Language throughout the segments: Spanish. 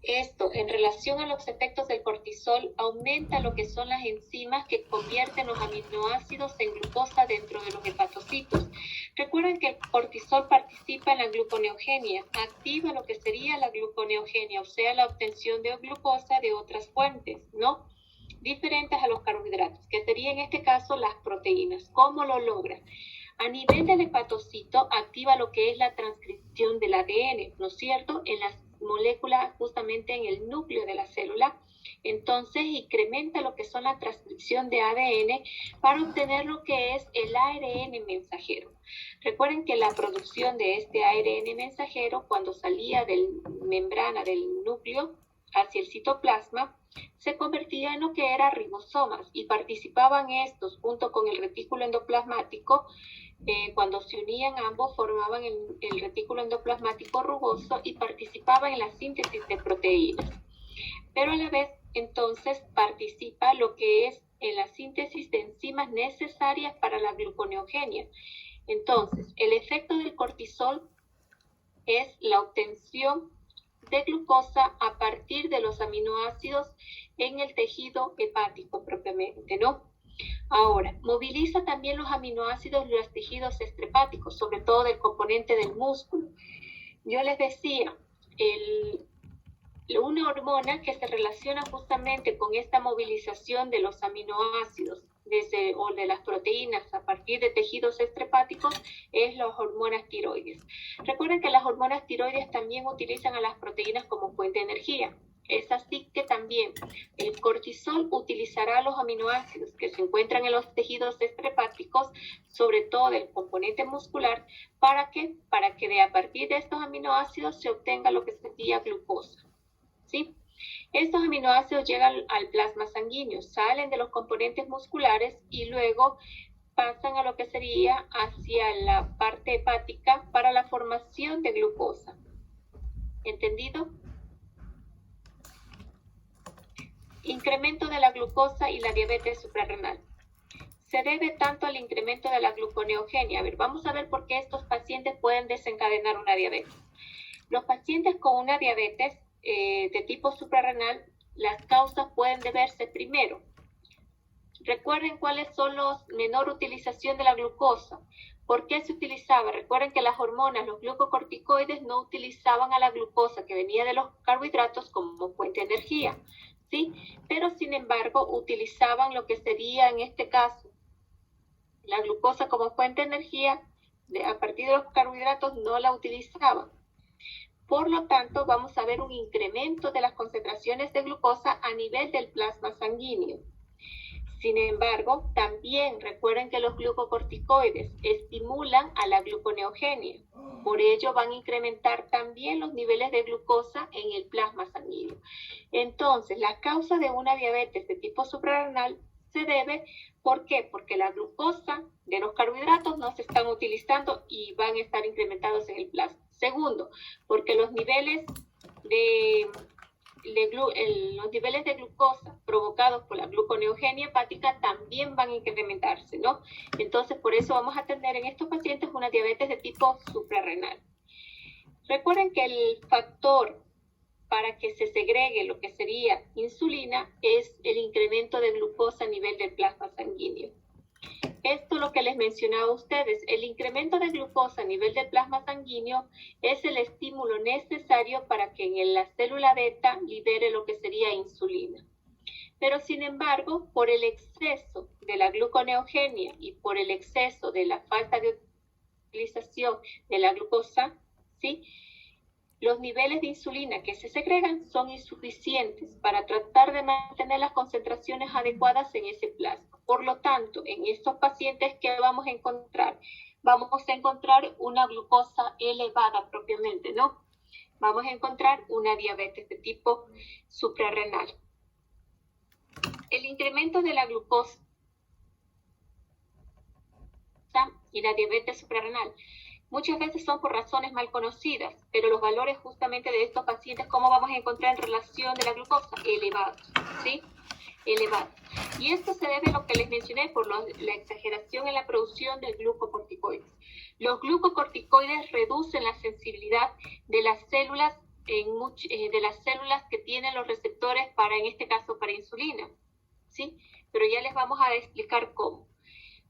Esto, en relación a los efectos del cortisol, aumenta lo que son las enzimas que convierten los aminoácidos en glucosa dentro de los hepatocitos. Recuerden que el cortisol participa en la gluconeogenia, activa lo que sería la gluconeogenia, o sea, la obtención de glucosa de otras fuentes, ¿no? Diferentes a los carbohidratos, que sería en este caso las proteínas. ¿Cómo lo logra? A nivel del hepatocito activa lo que es la transcripción del ADN, ¿no es cierto? En las moléculas, justamente en el núcleo de la célula. Entonces incrementa lo que son la transcripción de ADN para obtener lo que es el ARN mensajero. Recuerden que la producción de este ARN mensajero, cuando salía de la membrana del núcleo hacia el citoplasma, se convertía en lo que era ribosomas, y participaban estos junto con el retículo endoplasmático. Cuando se unían ambos formaban el retículo endoplasmático rugoso y participaban en la síntesis de proteínas. Pero a la vez entonces participa lo que es en la síntesis de enzimas necesarias para la gluconeogenia. Entonces, el efecto del cortisol es la obtención de glucosa a partir de los aminoácidos en el tejido hepático propiamente, ¿no? Ahora, moviliza también los aminoácidos de los tejidos extrahepáticos, sobre todo del componente del músculo. Yo les decía, una hormona que se relaciona justamente con esta movilización de los aminoácidos o de las proteínas a partir de tejidos extrahepáticos es las hormonas tiroides. Recuerden que las hormonas tiroides también utilizan a las proteínas como fuente de energía. Es así que también el cortisol utilizará los aminoácidos que se encuentran en los tejidos extrahepáticos, sobre todo del componente muscular, para que a partir de estos aminoácidos se obtenga lo que sería glucosa, ¿sí? Estos aminoácidos llegan al plasma sanguíneo, salen de los componentes musculares y luego pasan a lo que sería hacia la parte hepática para la formación de glucosa. ¿Entendido? Incremento de la glucosa y la diabetes suprarrenal. Se debe tanto al incremento de la gluconeogenia. A ver, vamos a ver por qué estos pacientes pueden desencadenar una diabetes. Los pacientes con una diabetes de tipo suprarrenal, las causas pueden deberse primero. Recuerden cuáles son los menor utilización de la glucosa. ¿Por qué se utilizaba? Recuerden que las hormonas, los glucocorticoides, no utilizaban a la glucosa que venía de los carbohidratos como fuente de energía, ¿sí? Pero sin embargo utilizaban lo que sería en este caso la glucosa como fuente de energía. A partir de los carbohidratos no la utilizaban. Por lo tanto, vamos a ver un incremento de las concentraciones de glucosa a nivel del plasma sanguíneo. Sin embargo, también recuerden que los glucocorticoides estimulan a la gluconeogenia. Por ello van a incrementar también los niveles de glucosa en el plasma sanguíneo. Entonces, la causa de una diabetes de tipo suprarrenal se debe, ¿por qué? Porque la glucosa de los carbohidratos no se están utilizando y van a estar incrementados en el plasma. Segundo, porque los niveles de glucosa provocados por la gluconeogenia hepática también van a incrementarse, ¿no? Entonces, por eso vamos a tener en estos pacientes una diabetes de tipo suprarrenal. Recuerden que el factor para que se segregue lo que sería insulina es el incremento de glucosa a nivel del plasma sanguíneo. Esto es lo que les mencionaba a ustedes. El incremento de glucosa a nivel del plasma sanguíneo es el estímulo necesario para que en la célula beta libere lo que sería insulina. Pero sin embargo, por el exceso de la gluconeogenia y por el exceso de la falta de utilización de la glucosa, ¿sí?, los niveles de insulina que se segregan son insuficientes para tratar de mantener las concentraciones adecuadas en ese plasma. Por lo tanto, en estos pacientes, ¿qué vamos a encontrar? Vamos a encontrar una glucosa elevada propiamente, ¿no? Vamos a encontrar una diabetes de tipo suprarrenal. El incremento de la glucosa y la diabetes suprarrenal muchas veces son por razones mal conocidas, pero los valores justamente de estos pacientes, ¿cómo vamos a encontrar en relación de la glucosa? Elevados, ¿sí? Elevados. Y esto se debe a lo que les mencioné por la exageración en la producción de glucocorticoides. Los glucocorticoides reducen la sensibilidad de las células de las células que tienen los receptores para, en este caso, para insulina, ¿sí? Pero ya les vamos a explicar cómo.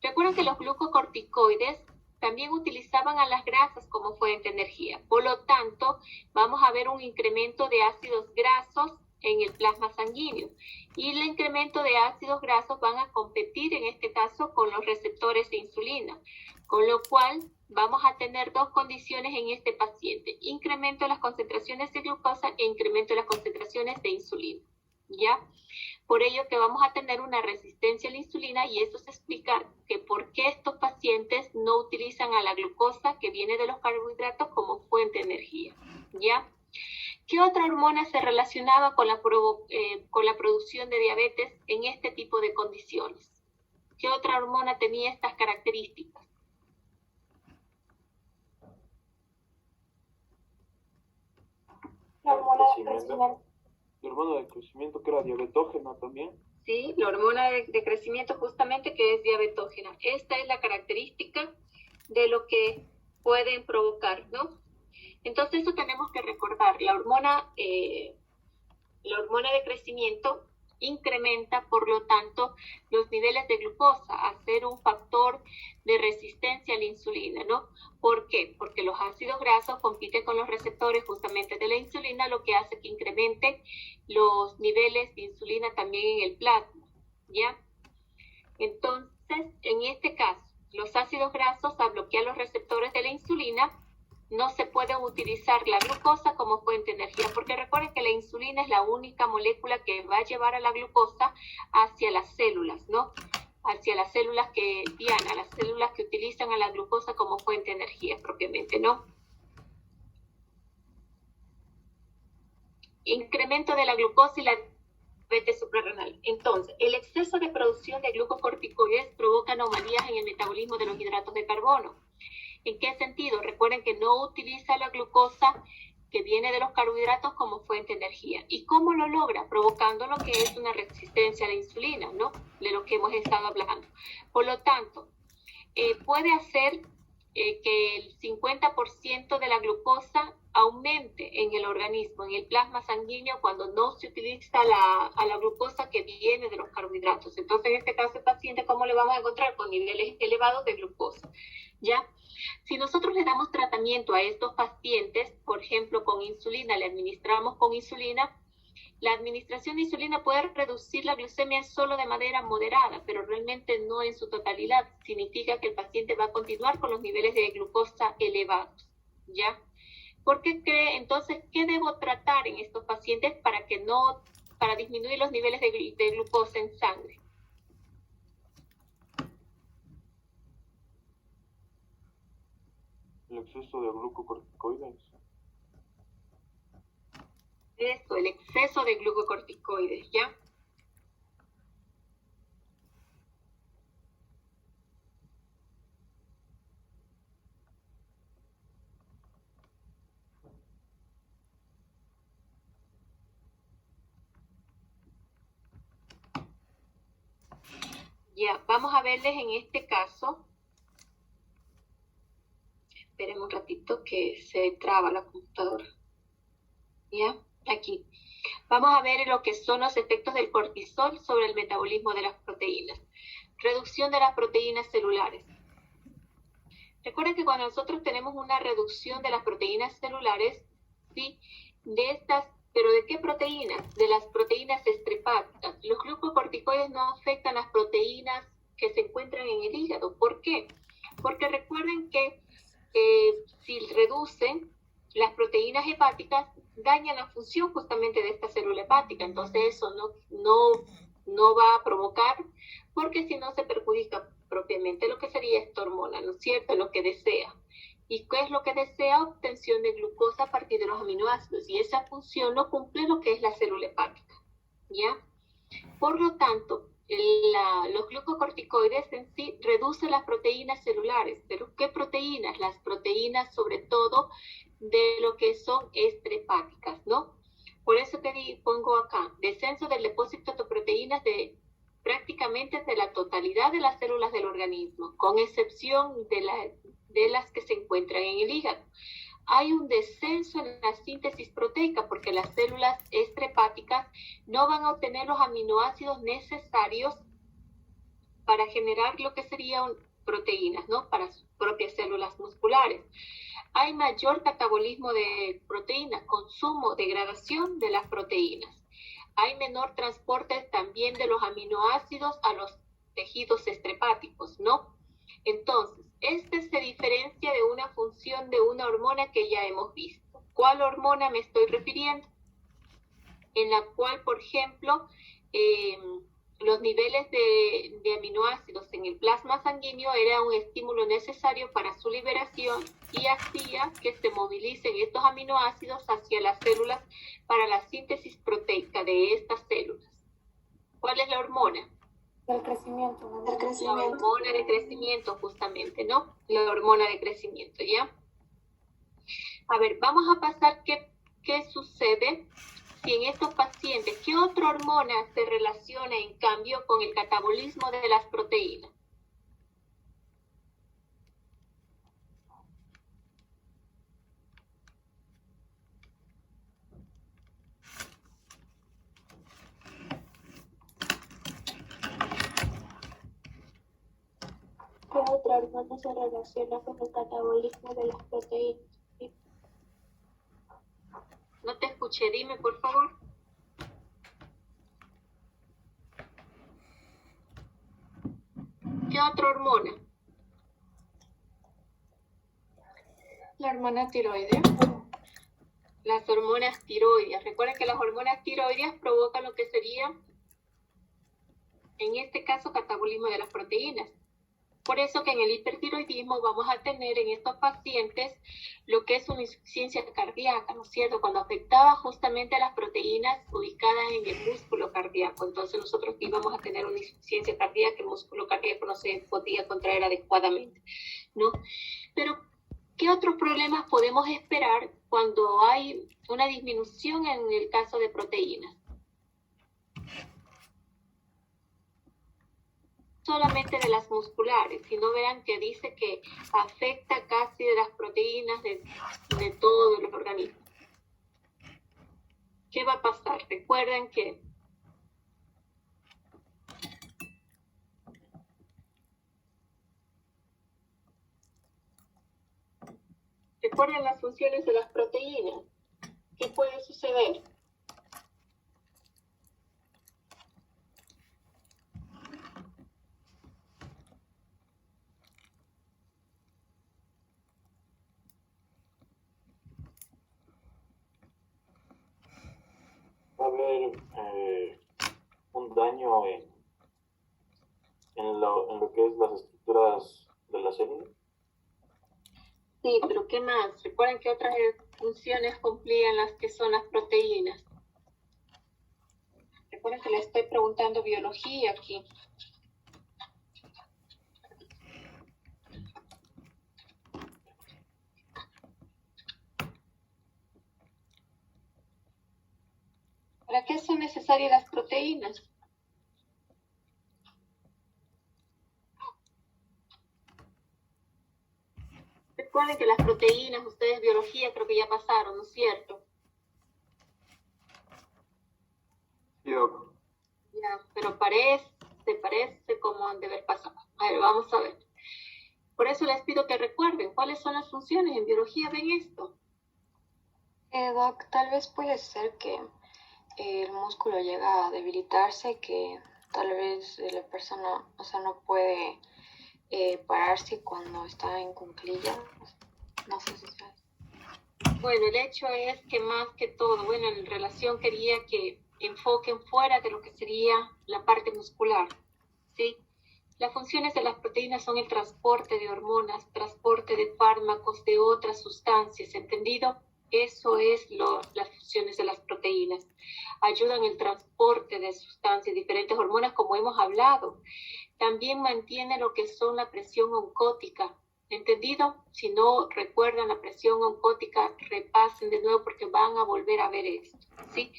Recuerden que los glucocorticoides también utilizaban a las grasas como fuente de energía. Por lo tanto, vamos a ver un incremento de ácidos grasos en el plasma sanguíneo. Y el incremento de ácidos grasos van a competir, en este caso, con los receptores de insulina. Con lo cual, vamos a tener dos condiciones en este paciente: incremento de las concentraciones de glucosa e incremento de las concentraciones de insulina, ¿ya? Por ello que vamos a tener una resistencia a la insulina, y eso se explica que por qué estos pacientes no utilizan a la glucosa que viene de los carbohidratos como fuente de energía, ¿ya? ¿Qué otra hormona se relacionaba con la producción de diabetes en este tipo de condiciones? ¿Qué otra hormona tenía estas características? La hormona de crecimiento. La hormona de crecimiento, que era diabetógena también. Sí, la hormona de crecimiento justamente, que es diabetógena. Esta es la característica de lo que pueden provocar, ¿no? Entonces eso tenemos que recordar. La hormona de crecimiento incrementa, por lo tanto, los niveles de glucosa, a ser un factor de resistencia a la insulina, ¿no? ¿Por qué? Porque los ácidos grasos compiten con los receptores justamente de la insulina, lo que hace que incremente los niveles de insulina también en el plasma, ¿ya? Entonces, en este caso, los ácidos grasos, al bloquear los receptores de la insulina, no se puede utilizar la glucosa como fuente de energía, porque recuerden que la insulina es la única molécula que va a llevar a la glucosa hacia las células, ¿no? Hacia las células que las células que utilizan a la glucosa como fuente de energía propiamente, ¿no? Incremento de la glucosa y la diabetes suprarrenal. Entonces, el exceso de producción de glucocorticoides provoca anomalías en el metabolismo de los hidratos de carbono. ¿En qué sentido? Recuerden que no utiliza la glucosa que viene de los carbohidratos como fuente de energía. ¿Y cómo lo logra? Provocando lo que es una resistencia a la insulina, ¿no? De lo que hemos estado hablando. Por lo tanto, puede hacer que el 50% de la glucosa aumente en el organismo, en el plasma sanguíneo, cuando no se utiliza a la glucosa que viene de los carbohidratos. Entonces, en este caso, el paciente, ¿cómo le vamos a encontrar? Con niveles elevados de glucosa, ¿ya? Si nosotros le damos tratamiento a estos pacientes, por ejemplo, con insulina, le administramos con insulina, la administración de insulina puede reducir la glucemia solo de manera moderada, pero realmente no en su totalidad. Significa que el paciente va a continuar con los niveles de glucosa elevados, ¿ya? ¿Por qué cree? Entonces, ¿qué debo tratar en estos pacientes para disminuir los niveles de glucosa en sangre? El exceso de glucocorticoides. Esto, el exceso de glucocorticoides, ¿ya? Ya, vamos a verles en este caso. Esperen un ratito que se traba la computadora. ¿Ya? Aquí. Vamos a ver lo que son los efectos del cortisol sobre el metabolismo de las proteínas. Reducción de las proteínas celulares. Recuerden que cuando nosotros tenemos una reducción de las proteínas celulares, ¿sí? De estas, ¿pero de qué proteínas? De las proteínas estrepáticas. Los glucocorticoides no afectan las proteínas que se encuentran en el hígado. ¿Por qué? Porque recuerden que si reducen las proteínas hepáticas, dañan la función justamente de esta célula hepática. Entonces eso no va a provocar, porque si no se perjudica propiamente lo que sería esta hormona, ¿no es cierto? Lo que desea. ¿Y qué es lo que desea? Obtención de glucosa a partir de los aminoácidos. Y esa función no cumple lo que es la célula hepática, ¿ya? Por lo tanto, los glucocorticoides en sí reducen las proteínas celulares. ¿Pero qué proteínas? Las proteínas sobre todo de lo que son estrepáticas, ¿no? Por eso que pongo acá, descenso del depósito de proteínas de prácticamente de la totalidad de las células del organismo, con excepción de las que se encuentran en el hígado. hay un descenso en la síntesis proteica porque las células estrepáticas no van a obtener los aminoácidos necesarios para generar lo que serían proteínas, ¿no? Para sus propias células musculares. Hay mayor catabolismo de proteínas, consumo, degradación de las proteínas. Hay menor transporte también de los aminoácidos a los tejidos estrepáticos, ¿no? Entonces, este se diferencia de una función de una hormona que ya hemos visto. ¿Cuál hormona me estoy refiriendo? En la cual, por ejemplo, los niveles de aminoácidos en el plasma sanguíneo era un estímulo necesario para su liberación y hacía que se movilicen estos aminoácidos hacia las células para la síntesis proteica de estas células. ¿Cuál es la hormona? Del crecimiento, ¿no? Del La crecimiento. hormona de crecimiento, justamente, ¿no? La hormona de crecimiento, ¿ya? A ver, vamos a pasar qué sucede si en estos pacientes, ¿qué otra hormona se relaciona en cambio con el catabolismo de las proteínas? ¿Qué otra hormona se relaciona con el catabolismo de las proteínas? No te escuché, dime por favor. ¿Qué otra hormona? La hormona tiroidea. Las hormonas tiroideas. Recuerden que las hormonas tiroideas provocan lo que sería, en este caso, catabolismo de las proteínas. Por eso que en el hipertiroidismo vamos a tener en estos pacientes lo que es una insuficiencia cardíaca, ¿no es cierto? Cuando afectaba justamente a las proteínas ubicadas en el músculo cardíaco. Entonces nosotros íbamos a tener una insuficiencia cardíaca, el músculo cardíaco no se podía contraer adecuadamente, ¿no? Pero, ¿qué otros problemas podemos esperar cuando hay una disminución en el caso de proteínas? Solamente de las musculares, sino verán que dice que afecta casi de las proteínas de todo el organismo. ¿Qué va a pasar? Recuerden que recuerden las funciones de las proteínas. ¿Qué puede suceder? Va a haber un daño en lo que es las estructuras de la célula. Sí, pero ¿qué más? Recuerden que otras funciones cumplían las que son las proteínas. Recuerden que le estoy preguntando biología aquí. ¿Para qué son necesarias las proteínas? Recuerden que las proteínas, ustedes biología creo que ya pasaron, ¿no es cierto? Yo. Ya, pero parece como han de haber pasado. A ver, vamos a ver. Por eso les pido que recuerden cuáles son las funciones en biología. ¿Ven esto? Doc, tal vez puede ser que el músculo llega a debilitarse, que tal vez la persona, no puede pararse cuando está en cuclillas. No sé si sabes. Bueno, el hecho es que más que todo, bueno, en relación quería que enfoquen fuera de lo que sería la parte muscular, ¿sí? Las funciones de las proteínas son el transporte de hormonas, transporte de fármacos, de otras sustancias, ¿entendido? Eso es las funciones de las proteínas. Ayudan el transporte de sustancias, diferentes hormonas, como hemos hablado. También mantiene lo que son la presión oncótica, ¿entendido? Si no recuerdan la presión oncótica, repasen de nuevo porque van a volver a ver esto, ¿sí?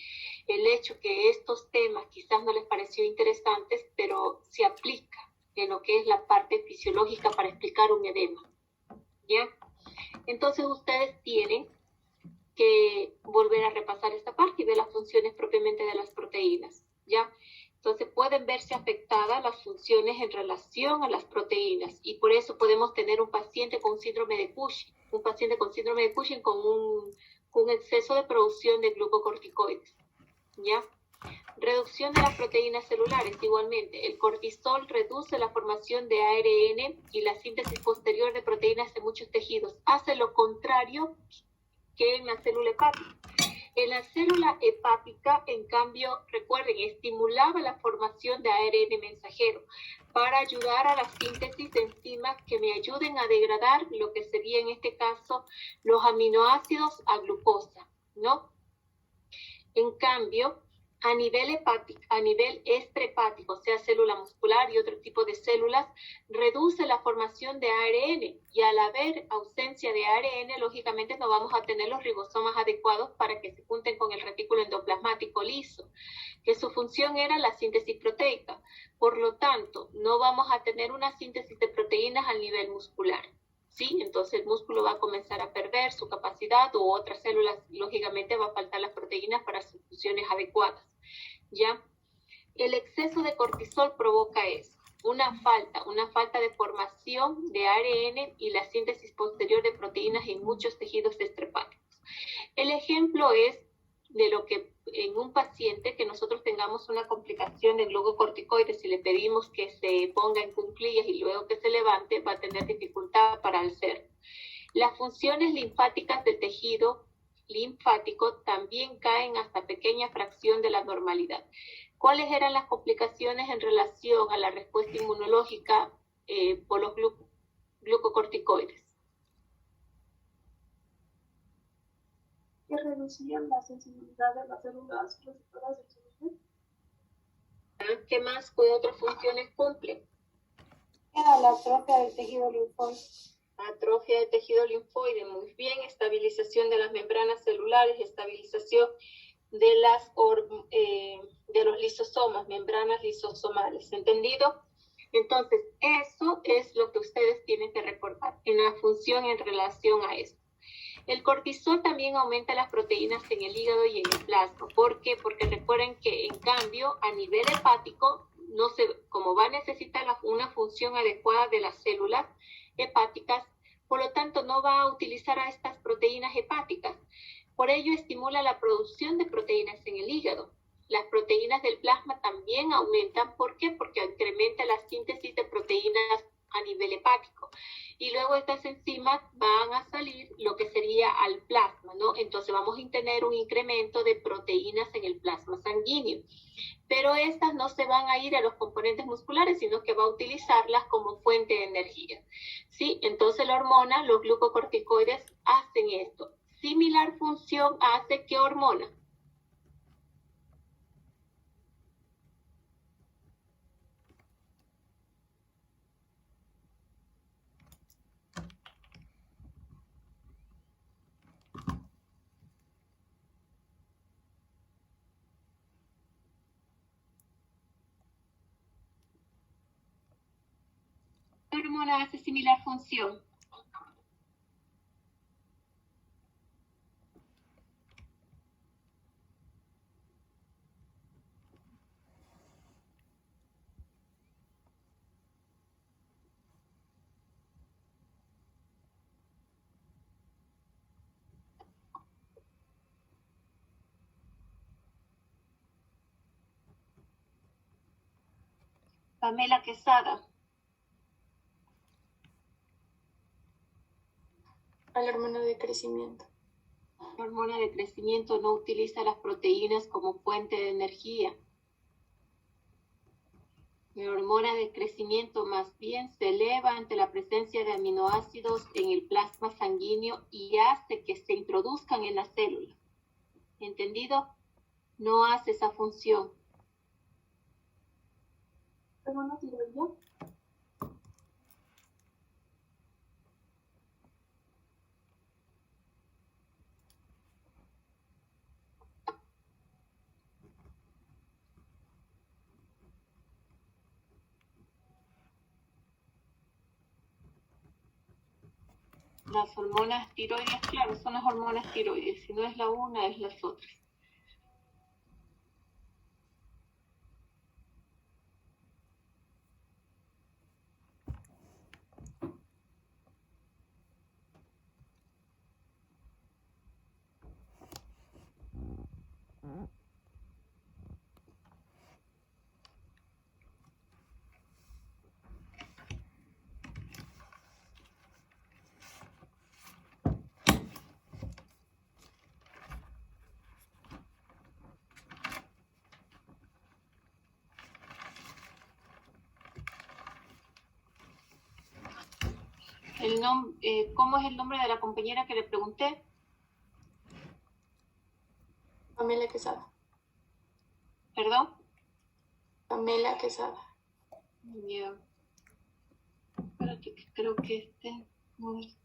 El hecho que estos temas quizás no les pareció interesantes, pero se aplica en lo que es la parte fisiológica para explicar un edema, ¿ya? Entonces ustedes tienen que volver a repasar esta parte y ver las funciones propiamente de las proteínas, ¿ya? Entonces pueden verse afectadas las funciones en relación a las proteínas y por eso podemos tener un paciente con síndrome de Cushing, un paciente con síndrome de Cushing con un exceso de producción de glucocorticoides, ¿ya? Reducción de las proteínas celulares, igualmente. El cortisol reduce la formación de ARN y la síntesis posterior de proteínas en muchos tejidos. Hace lo contrario que en la célula hepática. En la célula hepática, en cambio, recuerden, estimulaba la formación de ARN mensajero para ayudar a la síntesis de enzimas que me ayuden a degradar lo que sería en este caso los aminoácidos a glucosa, ¿no? En cambio, a nivel hepático, a nivel extrahepático, o sea, célula muscular y otro tipo de células, reduce la formación de ARN y al haber ausencia de ARN, lógicamente no vamos a tener los ribosomas adecuados para que se junten con el retículo endoplasmático liso, que su función era la síntesis proteica. Por lo tanto, no vamos a tener una síntesis de proteínas al nivel muscular. ¿Sí? Entonces el músculo va a comenzar a perder su capacidad u otras células, lógicamente va a faltar las proteínas para sus funciones adecuadas, ¿ya? El exceso de cortisol provoca eso, una falta de formación de ARN y la síntesis posterior de proteínas en muchos tejidos extrahepáticos. El ejemplo es de lo que en un paciente que nosotros tengamos una complicación de glucocorticoides y le pedimos que se ponga en cuclillas y luego que se levante, va a tener dificultad para hacerlo. Las funciones linfáticas del tejido linfático también caen hasta pequeña fracción de la normalidad. ¿Cuáles eran las complicaciones en relación a la respuesta inmunológica por los glucocorticoides? Que reducían la sensibilidad de las células receptoras del cerebro. ¿Qué más? ¿Qué otras funciones cumplen? Era la atrofia del tejido linfoide. Atrofia del tejido linfoide, muy bien. Estabilización de las membranas celulares, estabilización de los lisosomas, membranas lisosomales. ¿Entendido? Entonces, eso es lo que ustedes tienen que recordar en la función en relación a esto. El cortisol también aumenta las proteínas en el hígado y en el plasma. ¿Por qué? Porque recuerden que, en cambio, a nivel hepático, como va a necesitar una función adecuada de las células hepáticas, por lo tanto, no va a utilizar a estas proteínas hepáticas. Por ello, estimula la producción de proteínas en el hígado. Las proteínas del plasma también aumentan. ¿Por qué? Porque incrementa la síntesis de proteínas a nivel hepático. Y luego estas enzimas van a salir lo que sería al plasma, ¿no? Entonces vamos a tener un incremento de proteínas en el plasma sanguíneo. Pero estas no se van a ir a los componentes musculares, sino que va a utilizarlas como fuente de energía. ¿Sí? Entonces la hormona, los glucocorticoides hacen esto. Similar función hace ¿qué hormona? ¿Qué hormona hace similar función? Pamela Quesada. La hormona de crecimiento. La hormona de crecimiento no utiliza las proteínas como fuente de energía. La hormona de crecimiento más bien se eleva ante la presencia de aminoácidos en el plasma sanguíneo y hace que se introduzcan en la célula. ¿Entendido? No hace esa función. ¿Hormona tiroidea? Las hormonas tiroides, claro, son las hormonas tiroides. Si no es la una, es las otras. ¿Cómo es el nombre de la compañera que le pregunté? Pamela Quesada. ¿Perdón? Pamela Quesada. Ya. Espérate, que creo que no es.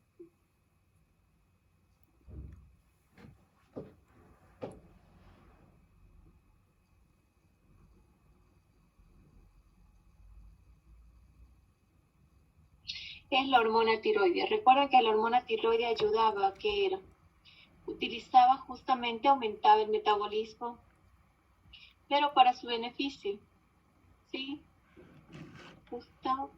Es la hormona tiroidea. Recuerda que la hormona tiroidea ayudaba, que era, utilizaba justamente, aumentaba el metabolismo, pero para su beneficio, ¿sí? Justo.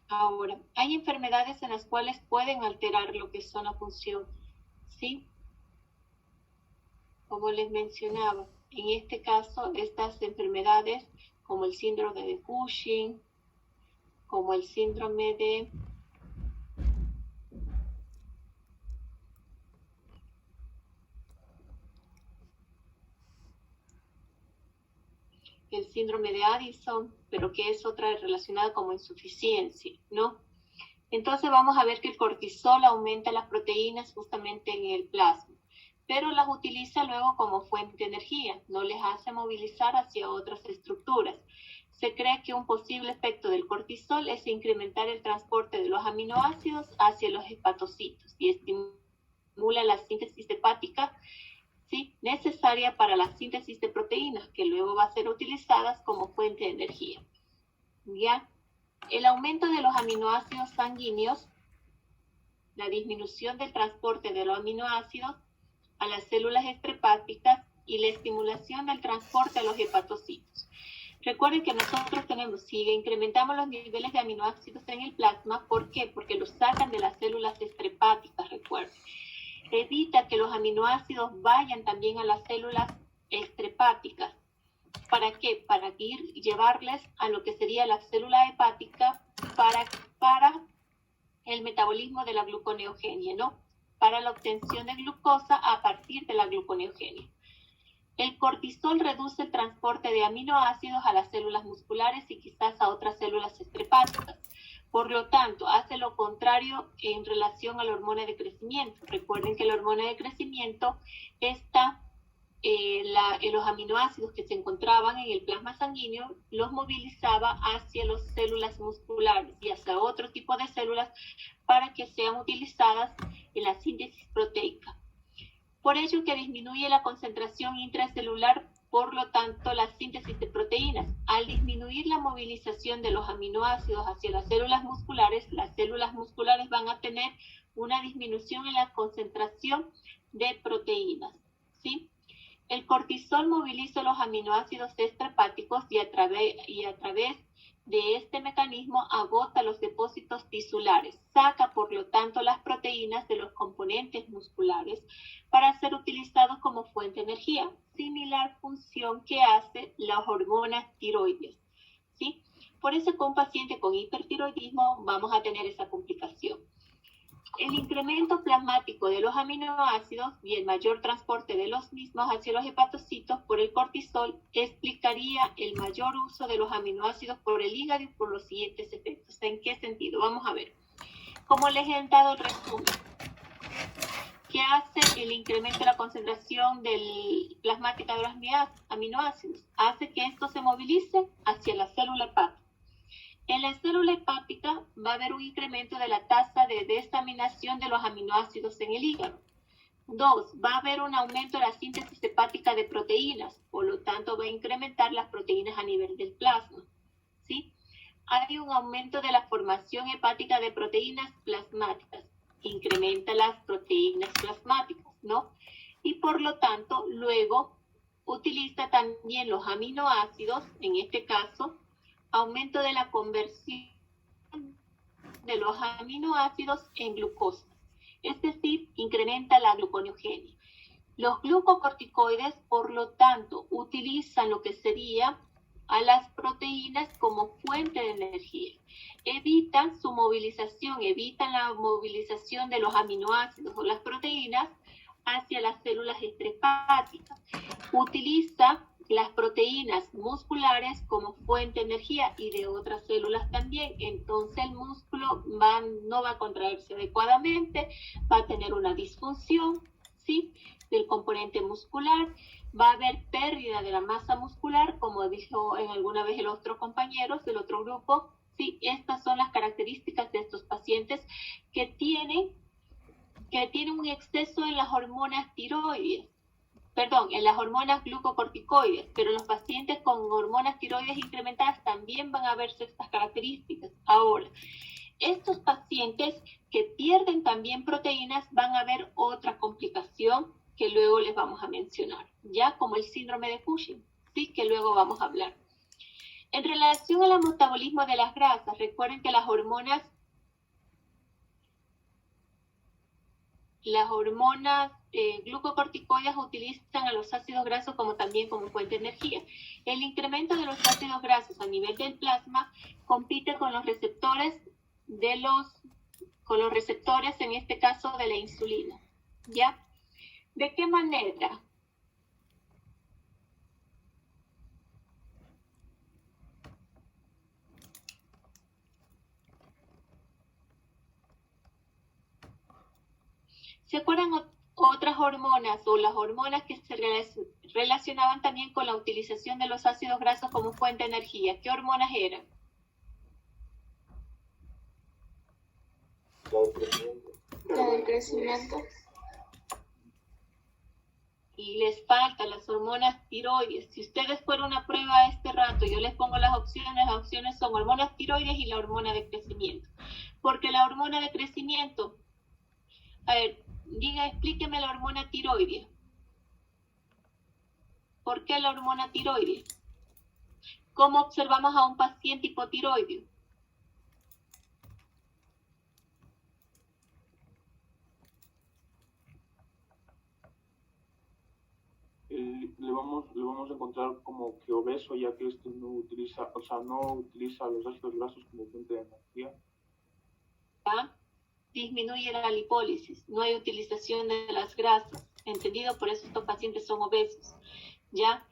Ahora, hay enfermedades en las cuales pueden alterar lo que son la función, ¿sí? Como les mencionaba, en este caso, estas enfermedades como el síndrome de Cushing, como el síndrome de el síndrome de Addison, pero que es otra relacionada como insuficiencia, ¿no? Entonces vamos a ver que el cortisol aumenta las proteínas justamente en el plasma, pero las utiliza luego como fuente de energía, no les hace movilizar hacia otras estructuras. Se cree que un posible efecto del cortisol es incrementar el transporte de los aminoácidos hacia los hepatocitos y estimula la síntesis hepática, ¿sí?, necesaria para la síntesis de proteínas, que luego va a ser utilizadas como fuente de energía. ¿Ya? El aumento de los aminoácidos sanguíneos, la disminución del transporte de los aminoácidos a las células extrahepáticas y la estimulación del transporte a los hepatocitos. Recuerden que nosotros tenemos, si incrementamos los niveles de aminoácidos en el plasma, ¿por qué? Porque los sacan de las células extrahepáticas, recuerden. Evita que los aminoácidos vayan también a las células extrahepáticas. ¿Para qué? Para llevarles a lo que sería la célula hepática para el metabolismo de la gluconeogenia, ¿no? Para la obtención de glucosa a partir de la gluconeogenia. El cortisol reduce el transporte de aminoácidos a las células musculares y quizás a otras células extrahepáticas. Por lo tanto, hace lo contrario en relación a la hormona de crecimiento. Recuerden que la hormona de crecimiento está los aminoácidos que se encontraban en el plasma sanguíneo los movilizaba hacia las células musculares y hacia otro tipo de células para que sean utilizadas en la síntesis proteica. Por ello que disminuye la concentración intracelular, por lo tanto la síntesis de proteínas. Al disminuir la movilización de los aminoácidos hacia las células musculares van a tener una disminución en la concentración de proteínas, ¿sí? El cortisol moviliza los aminoácidos extrahepáticos y a través de este mecanismo agota los depósitos tisulares, saca por lo tanto las proteínas de los componentes musculares para ser utilizados como fuente de energía, similar función que hace las hormonas tiroides, ¿sí? Por eso con un paciente con hipertiroidismo vamos a tener esa complicación. El incremento plasmático de los aminoácidos y el mayor transporte de los mismos hacia los hepatocitos por el cortisol explicaría el mayor uso de los aminoácidos por el hígado y por los siguientes efectos. ¿En qué sentido? Vamos a ver. Como les he dado el resumen, ¿qué hace el incremento de la concentración plasmática de los aminoácidos? Hace que esto se movilice hacia la célula hepática. En la célula hepática va a haber un incremento de la tasa de desaminación de los aminoácidos en el hígado. 2. Va a haber un aumento de la síntesis hepática de proteínas, por lo tanto va a incrementar las proteínas a nivel del plasma. ¿Sí? Hay un aumento de la formación hepática de proteínas plasmáticas, incrementa las proteínas plasmáticas, ¿no? Y por lo tanto, luego utiliza también los aminoácidos, en este caso, aumento de la conversión de los aminoácidos en glucosa, es decir, incrementa la gluconeogenia. Los glucocorticoides, por lo tanto, utilizan lo que sería a las proteínas como fuente de energía. Evitan su movilización, evitan la movilización de los aminoácidos o las proteínas hacia las células extrahepáticas. Utiliza las proteínas musculares como fuente de energía y de otras células también. Entonces el músculo no va a contraerse adecuadamente, va a tener una disfunción, ¿sí?, del componente muscular, va a haber pérdida de la masa muscular, como dijo en alguna vez el otro compañero del otro grupo. Sí, estas son las características de estos pacientes que tienen un exceso en las hormonas tiroides, en las hormonas glucocorticoides, pero los pacientes con hormonas tiroides incrementadas también van a verse estas características. Ahora, estos pacientes que pierden también proteínas van a ver otra complicación que luego les vamos a mencionar, ya como el síndrome de Cushing, sí, que luego vamos a hablar. En relación al metabolismo de las grasas, recuerden que las hormonas glucocorticoides utilizan a los ácidos grasos también como fuente de energía. El incremento de los ácidos grasos a nivel del plasma compite con los receptores en este caso de la insulina, ¿ya? ¿De qué manera? ¿Se acuerdan otras hormonas o las hormonas que se relacionaban también con la utilización de los ácidos grasos como fuente de energía? ¿Qué hormonas eran? La del crecimiento. Y les faltan las hormonas tiroides. Si ustedes fueron a prueba a este rato, yo les pongo las opciones son hormonas tiroides y la hormona de crecimiento. Porque la hormona de crecimiento, a ver, explíqueme la hormona tiroidea. ¿Por qué la hormona tiroidea? ¿Cómo observamos a un paciente hipotiroideo? Le vamos a encontrar como que obeso, ya que este no utiliza los ácidos grasos como fuente de energía. ¿Ah? Disminuye la lipólisis, no hay utilización de las grasas, ¿entendido? Por eso estos pacientes son obesos, ¿ya?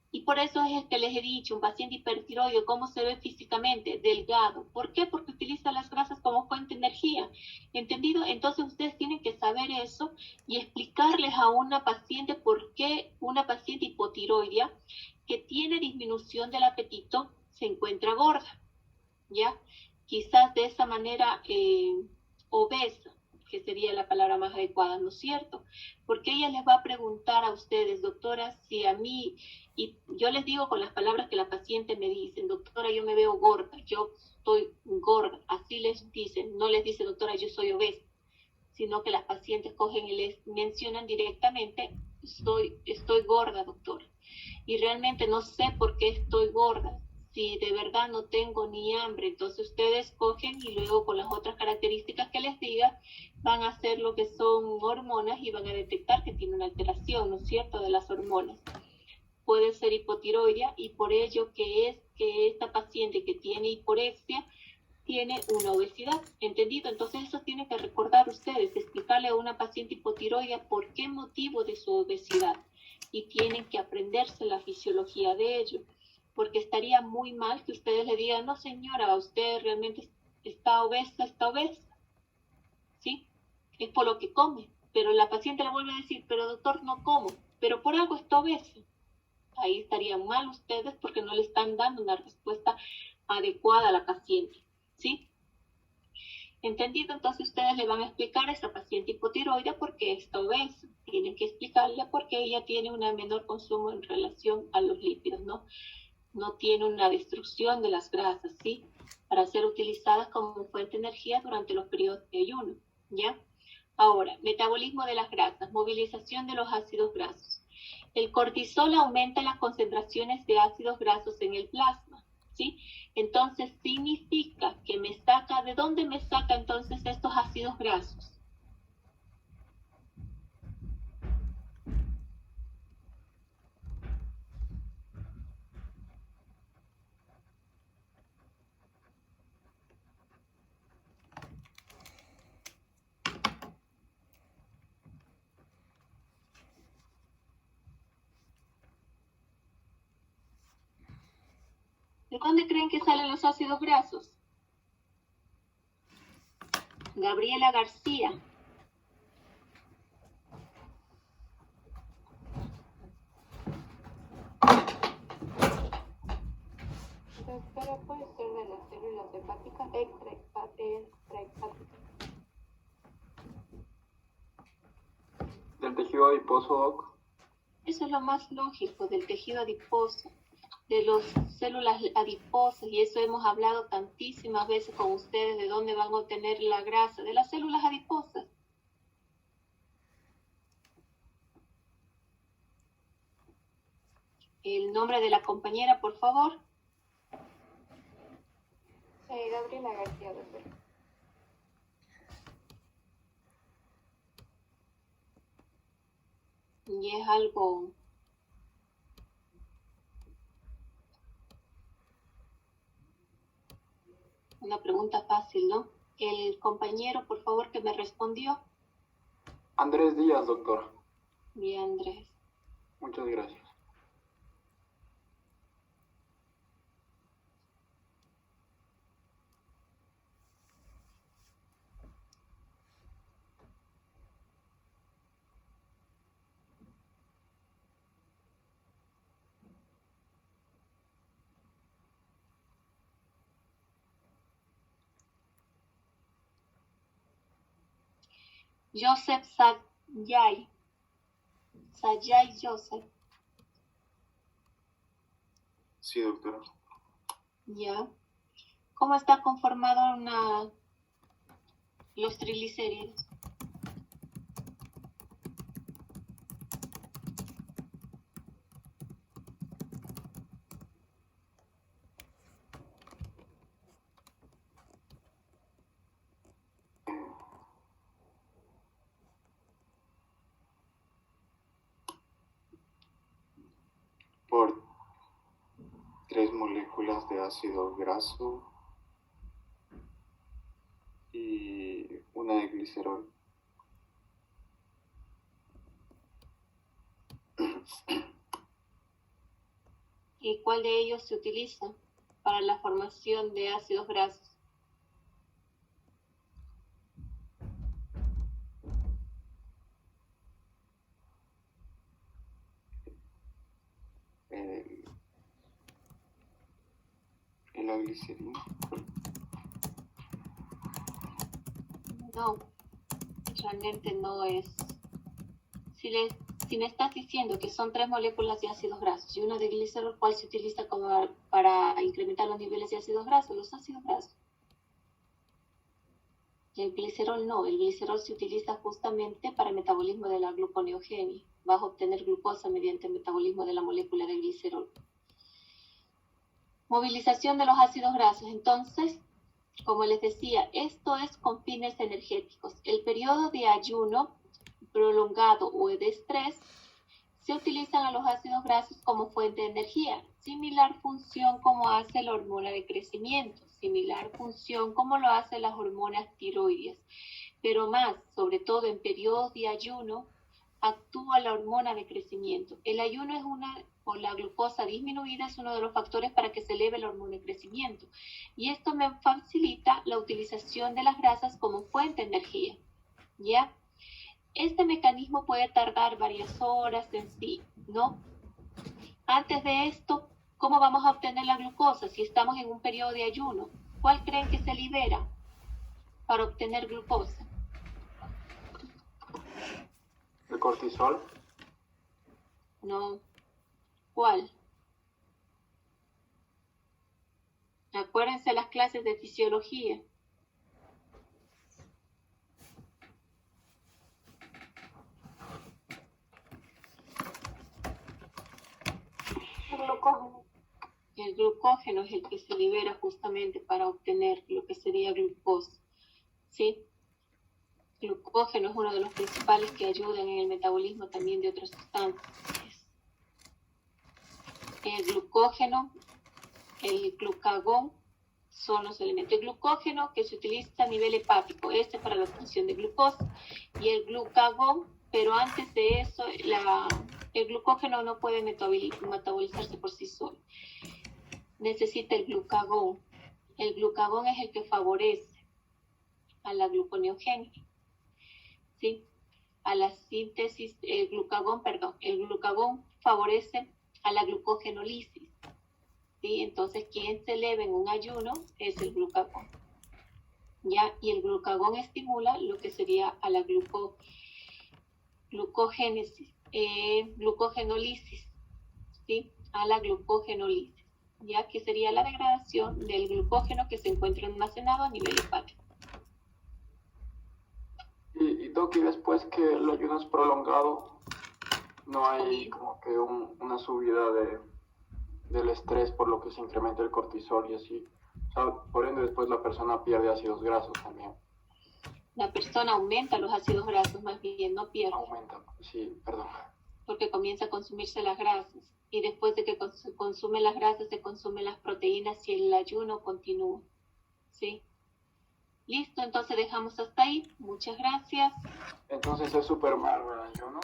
Y por eso es que les he dicho, un paciente hipertiroideo, ¿cómo se ve físicamente? Delgado. ¿Por qué? Porque utiliza las grasas como fuente de energía, ¿entendido? Entonces ustedes tienen que saber eso y explicarles a una paciente por qué una paciente hipotiroidea que tiene disminución del apetito se encuentra gorda, ¿ya? Quizás de esa manera obesa, que sería la palabra más adecuada, ¿no es cierto? Porque ella les va a preguntar a ustedes, doctora, si a mí, y yo les digo con las palabras que la paciente me dice, doctora, yo me veo gorda, yo estoy gorda, así les dicen, no les dice, doctora, yo soy obesa, sino que las pacientes cogen y les mencionan directamente, estoy gorda, doctora, y realmente no sé por qué estoy gorda, si de verdad no tengo ni hambre. Entonces ustedes cogen y luego con las otras características que les diga van a hacer lo que son hormonas y van a detectar que tiene una alteración, ¿no es cierto?, de las hormonas. Puede ser hipotiroidea y por ello que es que esta paciente que tiene hiporexia tiene una obesidad, ¿entendido? Entonces eso tiene que recordar ustedes, explicarle a una paciente hipotiroidea por qué motivo de su obesidad y tienen que aprenderse la fisiología de ello. Porque estaría muy mal que ustedes le digan, no señora, usted realmente está obesa, ¿sí? Es por lo que come, pero la paciente le vuelve a decir, pero doctor, no como, pero por algo está obesa. Ahí estarían mal ustedes porque no le están dando una respuesta adecuada a la paciente, ¿sí? ¿Entendido? Entonces ustedes le van a explicar a esa paciente hipotiroide por qué está obesa. Tienen que explicarle por qué ella tiene un menor consumo en relación a los lípidos, ¿no? No tiene una destrucción de las grasas, ¿sí? Para ser utilizadas como fuente de energía durante los periodos de ayuno, ¿ya? Ahora, metabolismo de las grasas, movilización de los ácidos grasos. El cortisol aumenta las concentraciones de ácidos grasos en el plasma, ¿sí? Entonces significa que me saca, ¿de dónde me saca entonces estos ácidos grasos? ¿De dónde creen que salen los ácidos grasos? Gabriela García. Doctora, puede ser de las células hepáticas extrahepáticas. Del tejido adiposo, Doc. Eso es lo más lógico del tejido adiposo, de las células adiposas, y eso hemos hablado tantísimas veces con ustedes, de dónde van a obtener la grasa, de las células adiposas. El nombre de la compañera, por favor. Gabriela García, doctora. Y es algo una pregunta fácil, ¿no? El compañero, por favor, que me respondió. Andrés Díaz, doctor. Bien, Andrés. Muchas gracias. Joseph Sayay. Sayay Joseph. Sí, doctora. Ya. ¿Cómo está conformado los triglicéridos? Por 3 moléculas de ácido graso y una de glicerol. ¿Y cuál de ellos se utiliza para la formación de ácidos grasos? La glicerina. No, realmente no es. Si me estás diciendo que son 3 moléculas de ácidos grasos y una de glicerol, ¿cuál se utiliza para incrementar los niveles de ácidos grasos? Los ácidos grasos. Y el glicerol no, el glicerol se utiliza justamente para el metabolismo de la gluconeogenia. Vas a obtener glucosa mediante el metabolismo de la molécula de glicerol. Movilización de los ácidos grasos. Entonces, como les decía, esto es con fines energéticos. El periodo de ayuno prolongado o de estrés, se utilizan a los ácidos grasos como fuente de energía. Similar función como hace la hormona de crecimiento, similar función como lo hacen las hormonas tiroideas. Pero más, sobre todo en periodos de ayuno, actúa la hormona de crecimiento. El ayuno es o la glucosa disminuida es uno de los factores para que se eleve la hormona de crecimiento. Y esto me facilita la utilización de las grasas como fuente de energía. ¿Ya? Este mecanismo puede tardar varias horas en sí, ¿no? Antes de esto, ¿Cómo vamos a obtener la glucosa si estamos en un periodo de ayuno? ¿Cuál creen que se libera para obtener glucosa? ¿El cortisol? No. ¿Cuál? Acuérdense las clases de fisiología. El glucógeno. El glucógeno es el que se libera justamente para obtener lo que sería glucosa. ¿Sí? El glucógeno es uno de los principales que ayudan en el metabolismo también de otras sustancias. El glucógeno, el glucagón son los elementos. El glucógeno que se utiliza a nivel hepático, este para la obtención de glucosa, y el glucagón, pero antes de eso, el glucógeno no puede metabolizarse por sí solo. Necesita el glucagón. El glucagón es el que favorece a la gluconeogénesis, ¿sí? A la síntesis, el glucagón favorece a la glucogenólisis, ¿sí? Entonces, quien se eleva en un ayuno es el glucagón, ¿ya? Y el glucagón estimula lo que sería a la glucogenólisis, ¿sí? A la glucogenólisis, ya que sería la degradación del glucógeno que se encuentra almacenado a nivel hepático. Y Doc, y después que el ayuno es prolongado, no hay como que una subida del estrés por lo que se incrementa el cortisol y así. O sea, por ende después la persona pierde ácidos grasos también. La persona aumenta los ácidos grasos, más bien no pierde, Aumenta, sí, perdón. porque comienza a consumirse las grasas. Y después de que se consumen las grasas, se consumen las proteínas y el ayuno continúa, ¿sí? Listo, entonces dejamos hasta ahí. Muchas gracias. Entonces es súper malo el ayuno.